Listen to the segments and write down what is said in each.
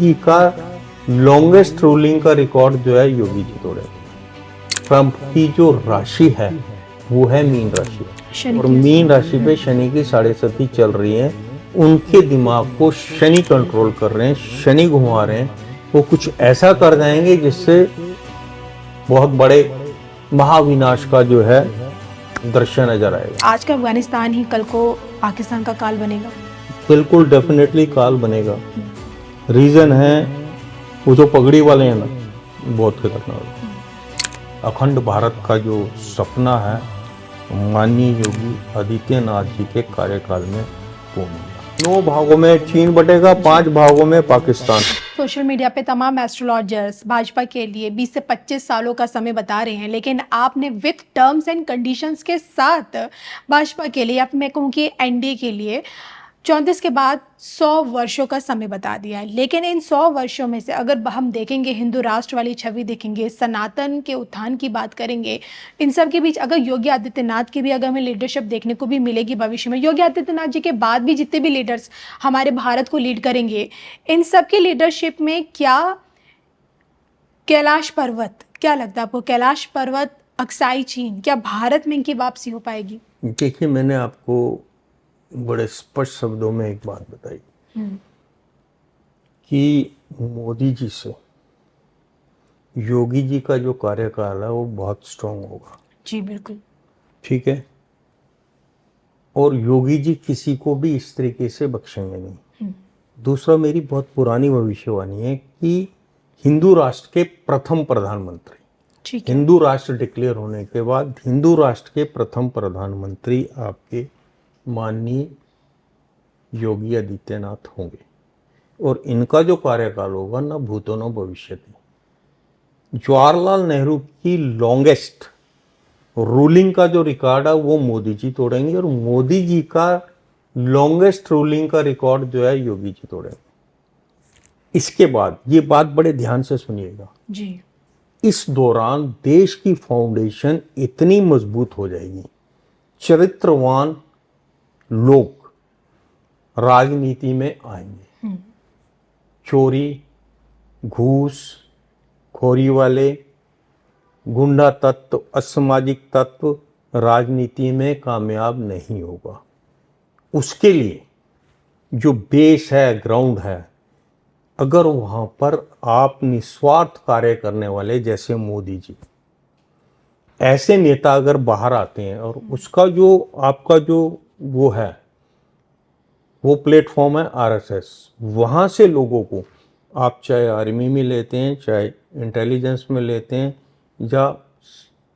जी का longest ruling का record जो है योगी जी तोड़े। ट्रंप की जो राशि है वो है मीन राशि, और मीन राशि पे शनि की 7.5 चल रही है। उनके दिमाग को शनि कंट्रोल कर रहे हैं, शनि घुमा रहे हैं। वो कुछ ऐसा कर जाएंगे जिससे बहुत बड़े महाविनाश का जो है दृश्य नजर आएगा। आज का अफगानिस्तान ही कल को पाकिस्तान का काल बनेगा। बिल्कुल डेफिनेटली काल बनेगा। रीजन है वो जो पगड़ी वाले हैं ना, बहुत खतरनाक। अखंड भारत का जो सपना है माननीय योगी आदित्यनाथ जी के कार्यकाल में पूर्ण होगा। 9 भागों में चीन बटेगा, 5 भागों में पाकिस्तान। सोशल मीडिया पे तमाम एस्ट्रोलॉजर्स भाजपा के लिए 20 से 25 सालों का समय बता रहे हैं, लेकिन आपने विथ टर्म्स एंड कंडीशंस के साथ भाजपा के लिए, या मैं कहूँ कि एनडीए के लिए 34 के बाद 100 वर्षों का समय बता दिया है। लेकिन इन 100 वर्षों में से अगर हम देखेंगे, हिंदू राष्ट्र वाली छवि देखेंगे, सनातन के उत्थान की बात करेंगे, इन सब के बीच अगर योगी आदित्यनाथ की भी अगर हमें लीडरशिप देखने को भी मिलेगी भविष्य में, योगी आदित्यनाथ जी के बाद भी जितने भी लीडर्स हमारे भारत को लीड करेंगे, इन सब की लीडरशिप में क्या कैलाश पर्वत, क्या लगता है आपको, कैलाश पर्वत, अक्साई चीन, क्या भारत में इनकी वापसी हो पाएगी? देखिए, मैंने आपको बड़े स्पष्ट शब्दों में एक बात बताई कि मोदी जी से योगी जी का जो कार्यकाल है वो बहुत स्ट्रांग होगा। जी बिल्कुल। ठीक है, और योगी जी किसी को भी इस तरीके से बख्शेंगे नहीं। दूसरा, मेरी बहुत पुरानी भविष्यवाणी है कि हिंदू राष्ट्र के प्रथम प्रधानमंत्री, हिंदू राष्ट्र डिक्लेयर होने के बाद हिंदू राष्ट्र के प्रथम प्रधानमंत्री आपके माननीय योगी आदित्यनाथ होंगे, और इनका जो कार्यकाल होगा ना भूतो न भविष्यति। जवाहरलाल नेहरू की लॉन्गेस्ट रूलिंग का जो रिकॉर्ड है वो मोदी जी तोड़ेंगे, और मोदी जी का लॉन्गेस्ट रूलिंग का रिकॉर्ड जो है योगी जी तोड़ेंगे। इसके बाद ये बात बड़े ध्यान से सुनिएगा जी, इस दौरान देश की फाउंडेशन इतनी मजबूत हो जाएगी, चरित्रवान लोग राजनीति में आएंगे। चोरी, घूस खोरी वाले, गुंडा तत्व, असामाजिक तत्व राजनीति में कामयाब नहीं होगा। उसके लिए जो बेस है, ग्राउंड है, अगर वहां पर आप निस्वार्थ कार्य करने वाले जैसे मोदी जी, ऐसे नेता अगर बाहर आते हैं, और उसका जो आपका जो वो है, वो प्लेटफॉर्म है आरएसएस, वहां से लोगों को आप चाहे आर्मी में लेते हैं, चाहे इंटेलिजेंस में लेते हैं, या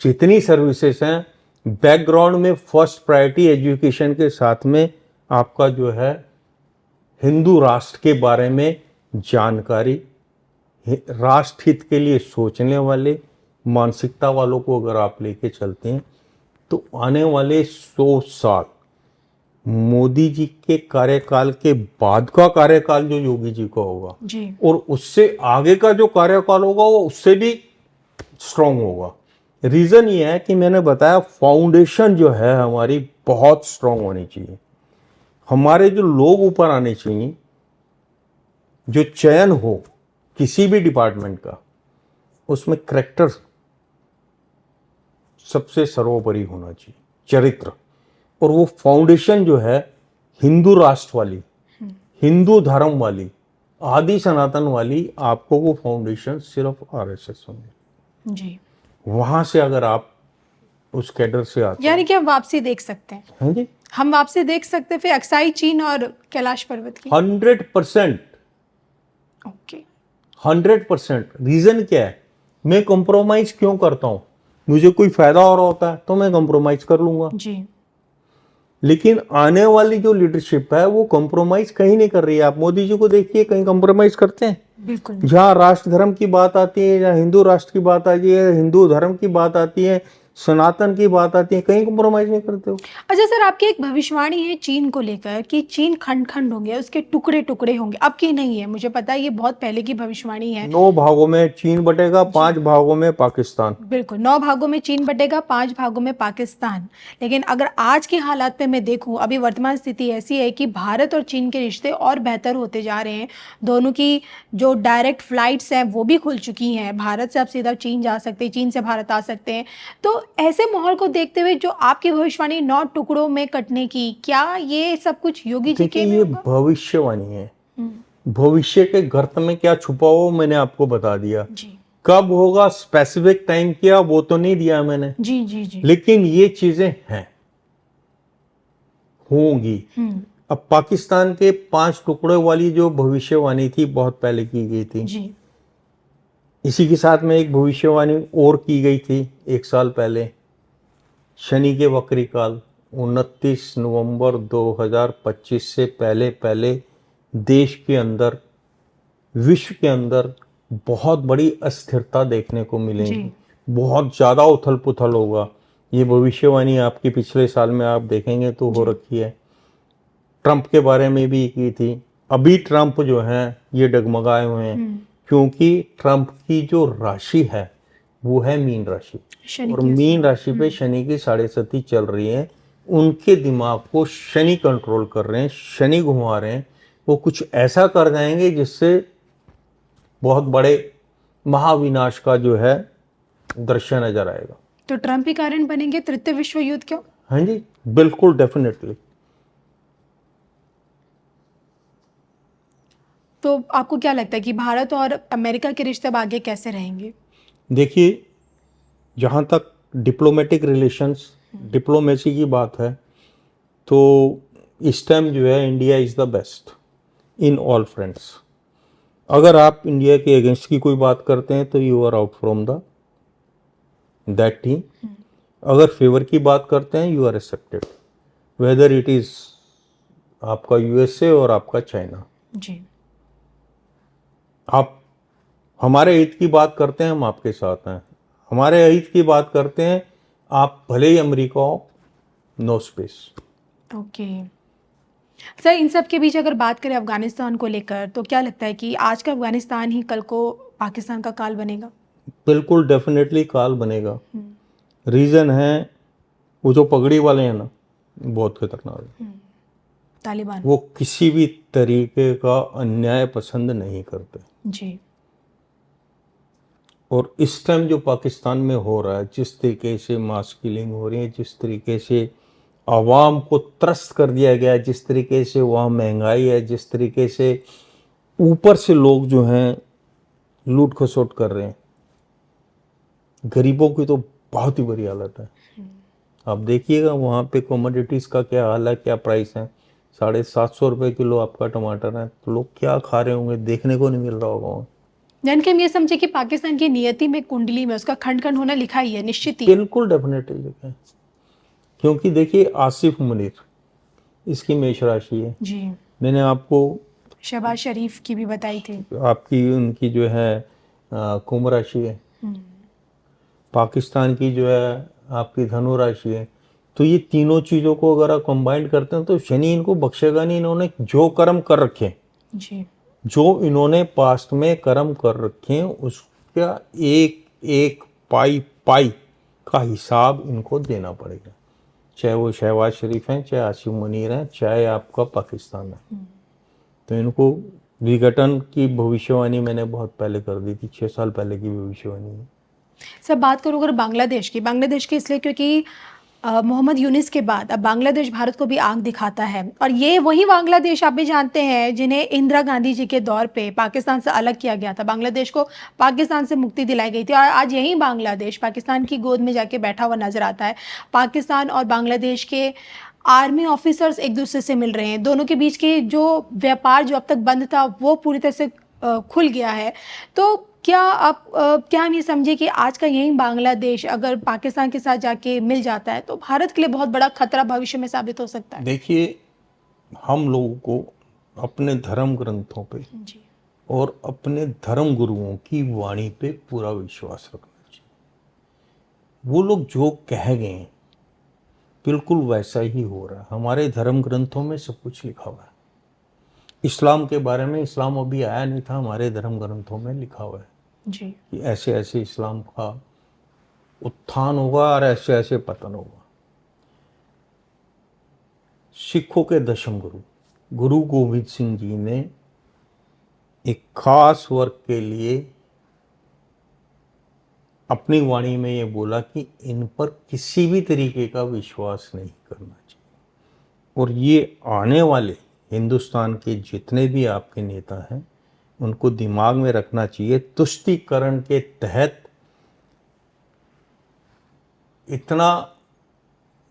जितनी सर्विसेज हैं, बैकग्राउंड में फर्स्ट प्रायोरिटी एजुकेशन के साथ में आपका जो है हिंदू राष्ट्र के बारे में जानकारी, राष्ट्र हित के लिए सोचने वाले मानसिकता वालों को अगर आप लेके चलते हैं, तो आने वाले 100 साल मोदी जी के कार्यकाल के बाद का कार्यकाल जो योगी जी का होगा जी, और उससे आगे का जो कार्यकाल होगा वो उससे भी स्ट्रांग होगा। रीजन ये है कि मैंने बताया फाउंडेशन जो है हमारी बहुत स्ट्रांग होनी चाहिए। हमारे जो लोग ऊपर आने चाहिए, जो चयन हो किसी भी डिपार्टमेंट का, उसमें करैक्टर सबसे सर्वोपरि होना चाहिए, चरित्र। और वो फाउंडेशन जो है हिंदू राष्ट्र वाली, हिंदू धर्म वाली, आदि सनातन वाली, आपको वो फाउंडेशन सिर्फ आरएसएस होंगे। जी, वहां से अगर आप उस कैडर से आते यानी कि हम वापसी देख सकते हैं। हैं जी, हम वापसी देख सकते हैं फिर अक्साई चीन और कैलाश पर्वत की। 100%। ओके, 100%। रीजन क्या है, मैं कंप्रोमाइज क्यों करता हूं? मुझे कोई फायदा हो रहा होता है तो मैं कंप्रोमाइज कर लूंगा, जी, लेकिन आने वाली जो लीडरशिप है वो कंप्रोमाइज कहीं नहीं कर रही है। आप मोदी जी को देखिए, कहीं कंप्रोमाइज करते हैं? बिल्कुल। जहां राष्ट्र धर्म की बात आती है, जहां हिंदू राष्ट्र की बात आती है, हिंदू धर्म की बात आती है, सनातन की बात आती है, कहीं कॉम्प्रोमाइज नहीं करते हो। अच्छा सर, आपकी एक भविष्यवाणी है चीन को लेकर कि चीन खंड खंड होंगे, उसके टुकड़े टुकड़े होंगे, अब की नहीं है, मुझे पता है ये बहुत पहले की भविष्यवाणी है। 9 भागों में चीन बटेगा, 5 भागों में पाकिस्तान। बिल्कुल, 9 भागों में चीन बटेगा, 5 भागों में पाकिस्तान। लेकिन अगर आज के हालात में मैं देखूं, अभी वर्तमान स्थिति ऐसी है कि भारत और चीन के रिश्ते और बेहतर होते जा रहे हैं। दोनों की जो डायरेक्ट फ्लाइट्स हैं वो भी खुल चुकी हैं, भारत से आप सीधा चीन जा सकते हैं, चीन से भारत आ सकते हैं। तो ऐसे माहौल को देखते हुए जो आपकी भविष्यवाणी 9 टुकड़ों में कटने की, क्या ये सब कुछ योगी जी देखिए के में ये होगा? भविष्यवाणी है, भविष्य के गर्त में क्या छुपा हो मैंने आपको बता दिया। जी कब होगा स्पेसिफिक टाइम किया वो तो नहीं दिया मैंने, जी जी जी। लेकिन ये चीजें हैं, होंगी। अब पाकिस्तान के 5 टुकड़ों वाली जो भविष्यवाणी थी बहुत पहले की गई थी। जी इसी के साथ में एक भविष्यवाणी और की गई थी 1 साल पहले, शनि के वक्री काल 29 नवंबर 2025 से पहले पहले देश के अंदर, विश्व के अंदर बहुत बड़ी अस्थिरता देखने को मिलेगी, जी बहुत ज़्यादा उथल पुथल होगा। ये भविष्यवाणी आपकी पिछले साल में आप देखेंगे तो हो जी रखी है। ट्रंप के बारे में भी की थी। अभी ट्रंप जो हैं ये डगमगाए हुए हैं, क्योंकि ट्रंप की जो राशि है वो है मीन राशि, शनि और की मीन राशि पे शनि की 7.5 चल रही है। उनके दिमाग को शनि कंट्रोल कर रहे हैं, शनि घुमा रहे हैं। वो कुछ ऐसा कर जाएंगे जिससे बहुत बड़े महाविनाश का जो है दृश्य नजर आएगा। तो ट्रंप ही कारण बनेंगे तृतीय विश्व युद्ध क्यों? हाँ जी, बिल्कुल डेफिनेटली। तो आपको क्या लगता है कि भारत और अमेरिका के रिश्ते अब आगे कैसे रहेंगे? देखिए, जहाँ तक डिप्लोमेटिक रिलेशंस, डिप्लोमेसी की बात है, तो इस टाइम जो है India is the best in all friends. अगर आप इंडिया के अगेंस्ट की कोई बात करते हैं तो you are out from the that team. अगर फेवर की बात करते हैं you are accepted, whether it is आपका यूएसए और आपका चाइना। जी आप हमारे हित की बात करते हैं, हम आपके साथ हैं। हमारे हित की बात करते हैं, आप भले ही अमेरिका हो, नो स्पेस। ओके सर, इन सब के बीच अगर बात करें अफगानिस्तान को लेकर, तो क्या लगता है कि आज का अफगानिस्तान ही कल को पाकिस्तान का काल बनेगा? बिल्कुल डेफिनेटली काल बनेगा। रीज़न है, वो जो पगड़ी वाले हैं ना, बहुत खतरनाक है। तालिबान। वो किसी भी तरीके का अन्याय पसंद नहीं करते। जी और इस टाइम जो पाकिस्तान में हो रहा है, जिस तरीके से मास किलिंग हो रही है, जिस तरीके से आवाम को त्रस्त कर दिया गया है, जिस तरीके से वहाँ महंगाई है, जिस तरीके से ऊपर से लोग जो हैं लूट खसोट कर रहे हैं, गरीबों की तो बहुत ही बुरी हालत है। आप देखिएगा वहाँ पे कमोडिटीज़ का क्या हाल है, क्या प्राइस है। 750 रुपये किलो आपका टमाटर है, तो लोग क्या खा रहे होंगे, देखने को नहीं मिल रहा होगा वहाँ। यानी कि हम ये समझे कि पाकिस्तान की नियति में, कुंडली में उसका खंड खंड होना लिखा ही है, निश्चित ही है। बिल्कुल डेफिनेटली लिखें, क्योंकि देखिए आसिफ मुनीर, इसकी मेष राशि है। जी मैंने आपको शहबाज शरीफ की भी बताई थी। आपकी उनकी जो है कुंभ राशि है, पाकिस्तान की जो है आपकी धनु राशि है। तो ये तीनों चीज़ों को अगर आप कंबाइंड करते हैं तो शनि इनको बख्शेगा नहीं। इन्होंने जो कर्म कर रखे हैं, जी जो इन्होंने पास्ट में कर्म कर रखे हैं, उसका एक एक पाई पाई का हिसाब इनको देना पड़ेगा, चाहे वो शहबाज शरीफ हैं, चाहे आसिफ मुनीर हैं, चाहे आपका पाकिस्तान है। तो इनको विघटन की भविष्यवाणी मैंने बहुत पहले कर दी थी, 6 साल पहले की भविष्यवाणी है। सब बात करूँ अगर बांग्लादेश की इसलिए क्योंकि मोहम्मद यूनिस के बाद अब बांग्लादेश भारत को भी आंख दिखाता है, और ये वही बांग्लादेश आप भी जानते हैं जिन्हें इंदिरा गांधी जी के दौर पे पाकिस्तान से अलग किया गया था, बांग्लादेश को पाकिस्तान से मुक्ति दिलाई गई थी, और आज यही बांग्लादेश पाकिस्तान की गोद में जाके बैठा हुआ नजर आता है। पाकिस्तान और बांग्लादेश के आर्मी ऑफिसर्स एक दूसरे से मिल रहे हैं, दोनों के बीच के जो व्यापार जो अब तक बंद था वो पूरी तरह से खुल गया है। तो क्या हम ये समझे कि आज का यही बांग्लादेश अगर पाकिस्तान के साथ जाके मिल जाता है तो भारत के लिए बहुत बड़ा खतरा भविष्य में साबित हो सकता है? देखिए, हम लोगों को अपने धर्म ग्रंथों पे जी और अपने धर्म गुरुओं की वाणी पे पूरा विश्वास रखना चाहिए। वो लोग जो कह गए हैं बिल्कुल वैसा ही हो रहा है। हमारे धर्म ग्रंथों में सब कुछ लिखा हुआ है। इस्लाम के बारे में, इस्लाम अभी आया नहीं था, हमारे धर्म ग्रंथों में लिखा हुआ है जी कि ऐसे ऐसे इस्लाम का उत्थान होगा और ऐसे ऐसे पतन होगा। सिखों के दशम गुरु गुरु गोविंद सिंह जी ने एक खास वर्ग के लिए अपनी वाणी में ये बोला कि इन पर किसी भी तरीके का विश्वास नहीं करना चाहिए। और ये आने वाले हिंदुस्तान के जितने भी आपके नेता हैं उनको दिमाग में रखना चाहिए। तुष्टीकरण के तहत इतना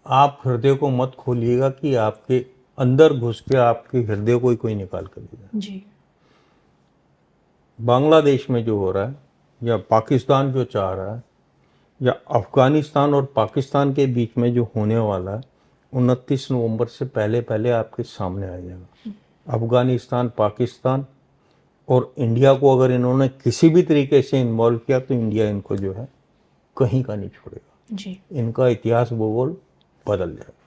आप हृदय को मत खोलिएगा कि आपके अंदर घुस के आपके हृदय को ही कोई निकाल कर ले जाए। जी बांग्लादेश में जो हो रहा है या पाकिस्तान जो चाह रहा है या अफगानिस्तान और पाकिस्तान के बीच में जो होने वाला है 29 नवंबर से पहले पहले आपके सामने आ जाएगा। अफगानिस्तान, पाकिस्तान और इंडिया को अगर इन्होंने किसी भी तरीके से इन्वॉल्व किया तो इंडिया इनको जो है कहीं का नहीं छोड़ेगा। जी इनका इतिहास भूगोल बदल जाएगा।